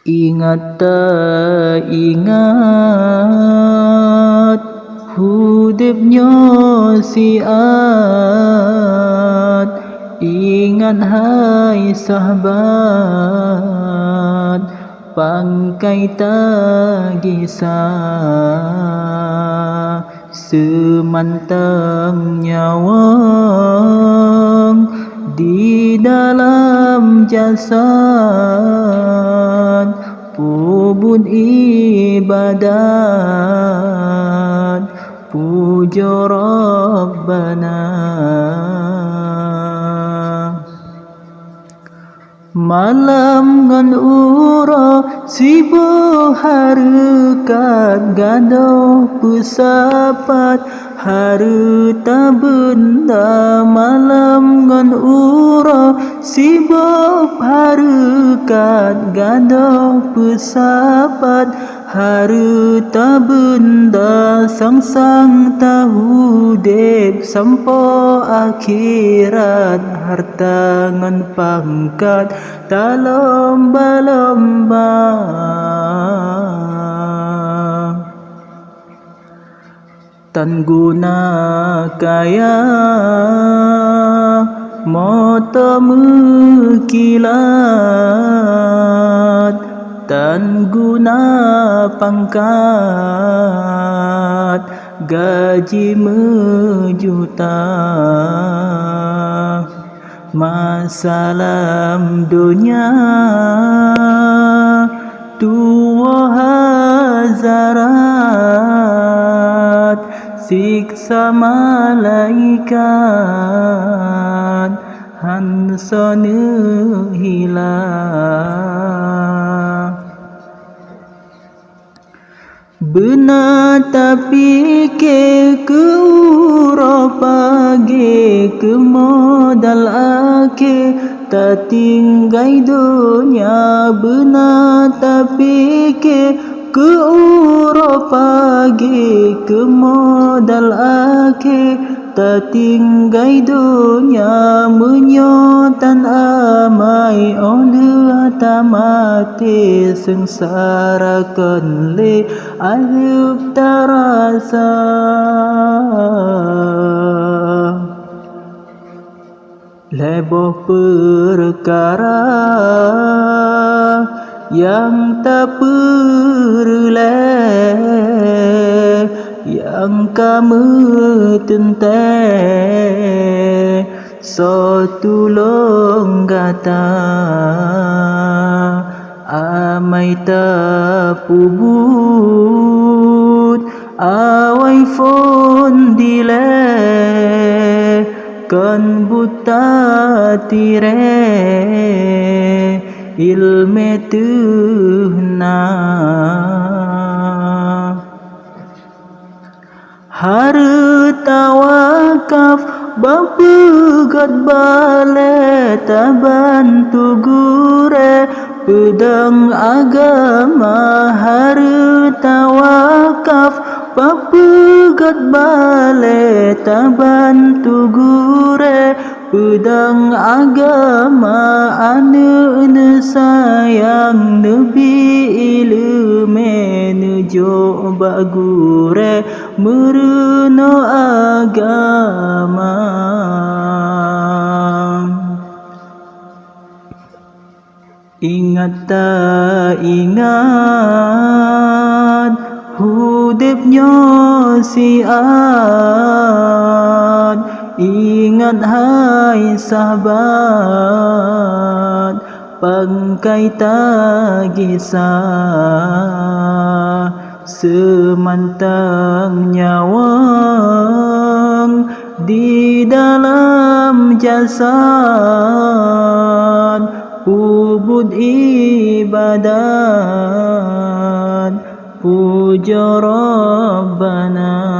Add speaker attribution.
Speaker 1: Ingat tak ingat hudipnya siat. Ingat hai sahabat pangkai tagisah semantang nyawang di dalam jasad pubun ibadat puja Rabbana. Malam ngan ura sibuh harekat gadoh pesapat harta benda. Malam ngan ura sibuh harekat gadoh pesapat harta benda. Sang-sang tahu dek sampo akhirat harta ngan pangkat tak lomba-lomba. Tan guna kaya mata mekilat, tan guna pangkat gaji mejuta. Masalah dunia tua hazarat siksa malaikat hansane hilang. Benar tapi ke ura pagi ke modal ake tak tinggai dunia. Benar tapi ke ura pagi ke modal ake tak tinggai dunia. Menyotan amai oleh tamati sengsara kenle azab terasa. Leboh perkara yang tak perleh yang kamu tentang so tulung kata amai tak pubut awai phone dile kan buta tire ilme tuhna. Harta wakaf bapegat bale tabantu gure pedang agama. Harta wakaf bapegat bale tabantu gure pedang agama. Ane sayang nabi ilme nujo bagure meruno agama. Ingat tak ingat hudipnya siat. Ingat hai sahabat pangkai tagisah semantang nyawang di dalam jasad ubud ibadat puja Rabbana.